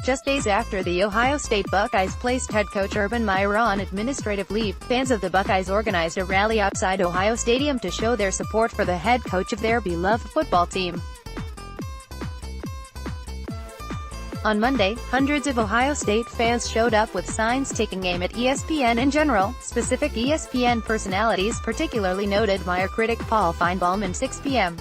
Just days after the Ohio State Buckeyes placed head coach Urban Meyer on administrative leave, fans of the Buckeyes organized a rally outside Ohio Stadium to show their support for the head coach of their beloved football team. On Monday, hundreds of Ohio State fans showed up with signs taking aim at ESPN in general, specific ESPN personalities particularly noted Meyer critic Paul Finebaum and 6 p.m.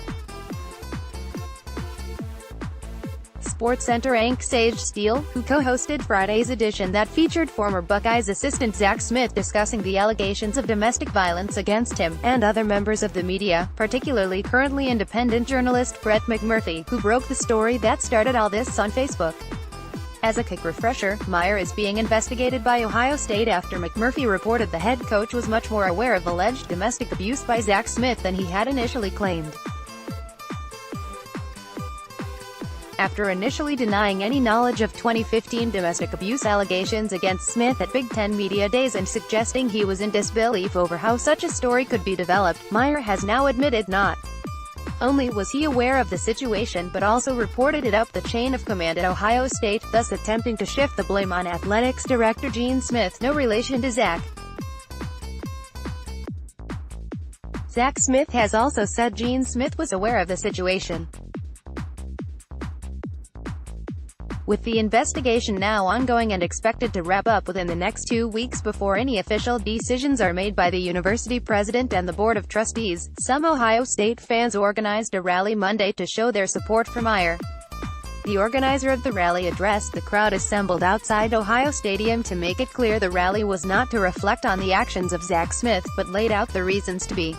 SportsCenter anchor Sage Steele, who co-hosted Friday's edition that featured former Buckeyes assistant Zach Smith discussing the allegations of domestic violence against him, and other members of the media, particularly currently independent journalist Brett McMurphy, who broke the story that started all this on Facebook. As a quick refresher, Meyer is being investigated by Ohio State after McMurphy reported the head coach was much more aware of alleged domestic abuse by Zach Smith than he had initially claimed. After initially denying any knowledge of 2015 domestic abuse allegations against Smith at Big Ten Media Days and suggesting he was in disbelief over how such a story could be developed, Meyer has now admitted not only was he aware of the situation but also reported it up the chain of command at Ohio State, thus attempting to shift the blame on athletics director Gene Smith, no relation to Zach. Zach Smith has also said Gene Smith was aware of the situation. With the investigation now ongoing and expected to wrap up within the next 2 weeks before any official decisions are made by the university president and the board of trustees, some Ohio State fans organized a rally Monday to show their support for Meyer. The organizer of the rally addressed the crowd assembled outside Ohio Stadium to make it clear the rally was not to reflect on the actions of Zach Smith, but laid out the reasons to be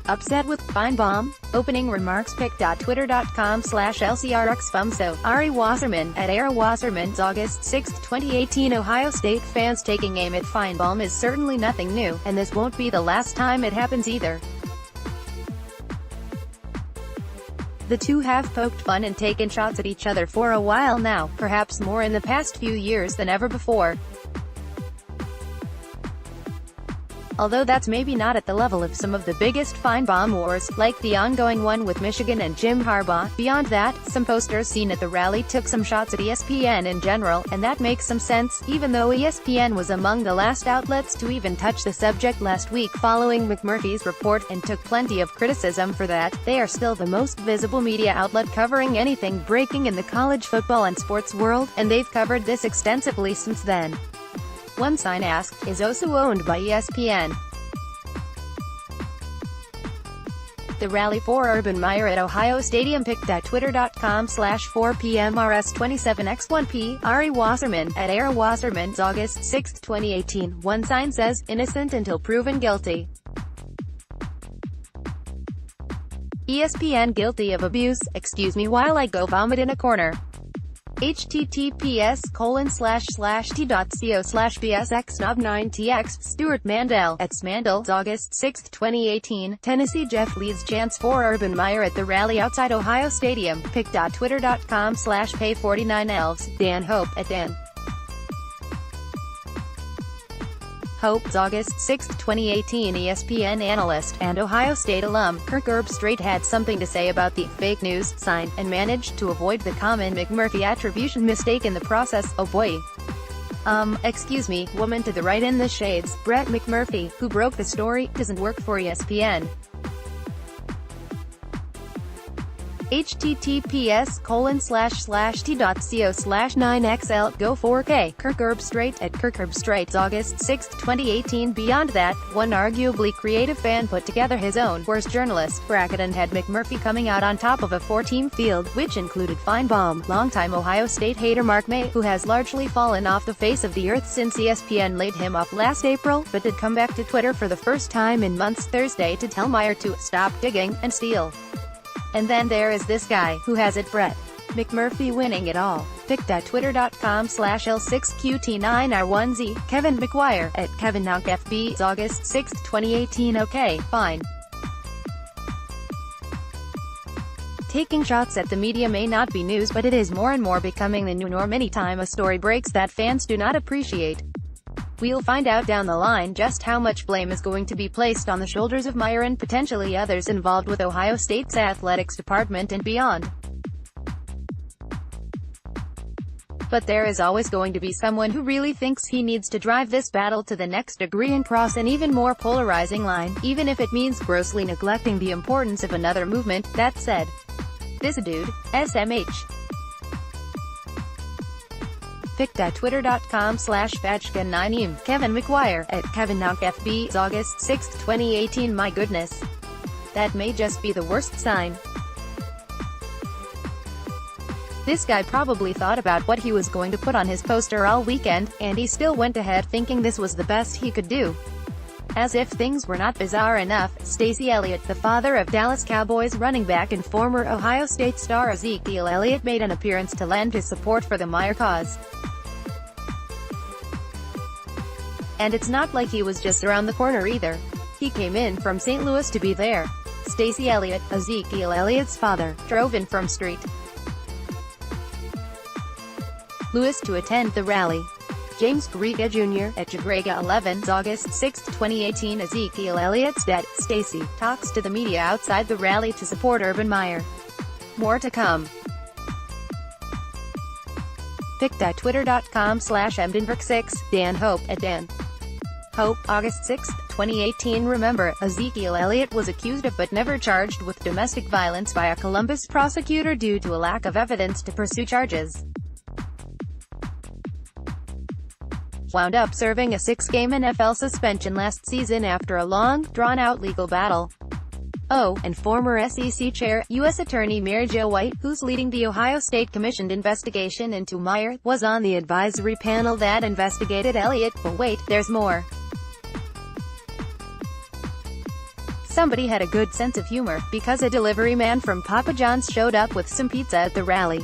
upset with Finebaum. Opening remarks pic.twitter.com/LCRXFumso. Ari Wasserman, at Air Wasserman's August 6, 2018 Ohio State fans taking aim at Finebaum is certainly nothing new, and this won't be the last time it happens either. The two have poked fun and taken shots at each other for a while now, perhaps more in the past few years than ever before. Although that's maybe not at the level of some of the biggest Finebaum wars, like the ongoing one with Michigan and Jim Harbaugh. Beyond that, some posters seen at the rally took some shots at ESPN in general, and that makes some sense, even though ESPN was among the last outlets to even touch the subject last week following McMurphy's report, and took plenty of criticism for that. They are still the most visible media outlet covering anything breaking in the college football and sports world, and they've covered this extensively since then. One sign asked, "Is OSU owned by ESPN?" The rally for Urban Meyer at Ohio Stadium pic.twitter.com/4PMRS27X1P. Ari Wasserman, at Air Wasserman's August 6, 2018. One sign says, "Innocent until proven guilty." ESPN guilty of abuse, excuse me while I go vomit in a corner. https://t.co/bsxnob9tx. Stuart Mandel, at Smandel, August 6, 2018. Tennessee Jeff leads chants for Urban Meyer at the rally outside Ohio Stadium. pic.twitter.com/pay49elves. Dan Hope, at Dan Hope, August 6, 2018. ESPN analyst, and Ohio State alum, Kirk Herbstreit had something to say about the fake news sign, and managed to avoid the common McMurphy attribution mistake in the process. Oh boy. Excuse me, woman to the right in the shades, Brett McMurphy, who broke the story, doesn't work for ESPN. https://t.co/9xl. Go 4K. Kirk Herbstreit, at Kirk Herbstreit, August 6, 2018. Beyond that, one arguably creative fan put together his own worst journalist bracket and had McMurphy coming out on top of a 4-team field, which included Finebaum, longtime Ohio State hater Mark May, who has largely fallen off the face of the earth since ESPN laid him off last April, but did come back to Twitter for the first time in months Thursday to tell Meyer to stop digging and steal. And then there is this guy, who has it, Brett McMurphy winning it all. pic.twitter.com/L6QT9R1Z. Kevin McGuire, at KevinNonkFB, August 6, 2018. Okay, fine. Taking shots at the media may not be news, but it is more and more becoming the new norm anytime a story breaks that fans do not appreciate. We'll find out down the line just how much blame is going to be placed on the shoulders of Meyer and potentially others involved with Ohio State's athletics department and beyond. But there is always going to be someone who really thinks he needs to drive this battle to the next degree and cross an even more polarizing line, even if it means grossly neglecting the importance of another movement. That said, this dude, SMH. pic.twitter.com/Fajka9im, Kevin McGuire, at KevinNockFB, August 6, 2018. My goodness. That may just be the worst sign. This guy probably thought about what he was going to put on his poster all weekend, and he still went ahead thinking this was the best he could do. As if things were not bizarre enough, Stacey Elliott, the father of Dallas Cowboys running back and former Ohio State star Ezekiel Elliott, made an appearance to lend his support for the Meyer cause. And it's not like he was just around the corner either. He came in from St. Louis to be there. Stacey Elliott, Ezekiel Elliott's father, drove in from St. Louis to attend the rally. James Grega Jr., at Jagrega 11, August 6, 2018. Ezekiel Elliott's dad, Stacey, talks to the media outside the rally to support Urban Meyer. More to come. pic.twitter.com/mdenberg6, Dan Hope, at Dan Hope, August 6, 2018. Remember, Ezekiel Elliott was accused of but never charged with domestic violence by a Columbus prosecutor due to a lack of evidence to pursue charges. Wound up serving a 6-game NFL suspension last season after a long, drawn-out legal battle. Oh, and former SEC Chair, U.S. Attorney Mary Jo White, who's leading the Ohio State commissioned investigation into Meyer, was on the advisory panel that investigated Elliott. But wait, there's more. Somebody had a good sense of humor, because a delivery man from Papa John's showed up with some pizza at the rally.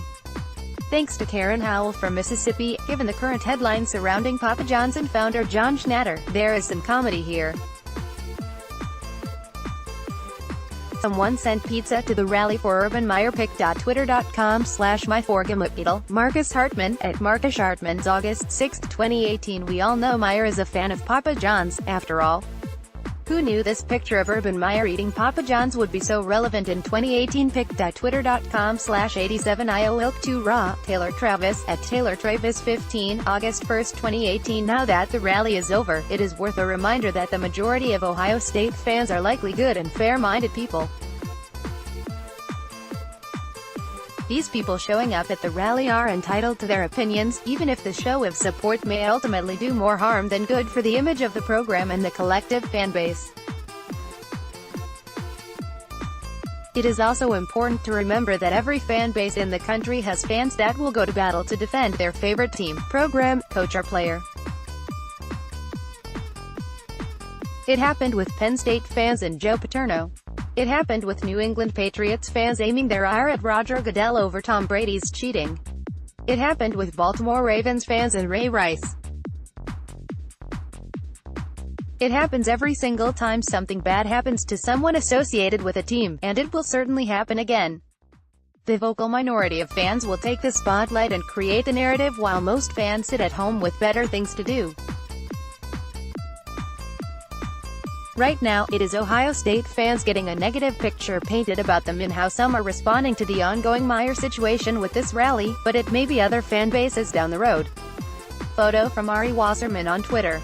Thanks to Karen Howell from Mississippi. Given the current headlines surrounding Papa John's and founder John Schnatter, there is some comedy here. Someone sent pizza to the rally for Urban Meyer. pic.twitter.com/myforgamutidal, Marcus Hartman, at Marcus Hartman's, August 6, 2018. We all know Meyer is a fan of Papa John's, after all. Who knew this picture of Urban Meyer eating Papa John's would be so relevant in 2018? pic.twitter.com/87iolk2raw, Taylor Travis, at TaylorTravis15, August 1, 2018. Now that the rally is over, it is worth a reminder that the majority of Ohio State fans are likely good and fair-minded people. These people showing up at the rally are entitled to their opinions, even if the show of support may ultimately do more harm than good for the image of the program and the collective fanbase. It is also important to remember that every fan base in the country has fans that will go to battle to defend their favorite team, program, coach or player. It happened with Penn State fans and Joe Paterno. It happened with New England Patriots fans aiming their ire at Roger Goodell over Tom Brady's cheating. It happened with Baltimore Ravens fans and Ray Rice. It happens every single time something bad happens to someone associated with a team, and it will certainly happen again. The vocal minority of fans will take the spotlight and create the narrative, while most fans sit at home with better things to do. Right now, it is Ohio State fans getting a negative picture painted about them and how some are responding to the ongoing Meyer situation with this rally, but it may be other fan bases down the road. Photo from Ari Wasserman on Twitter.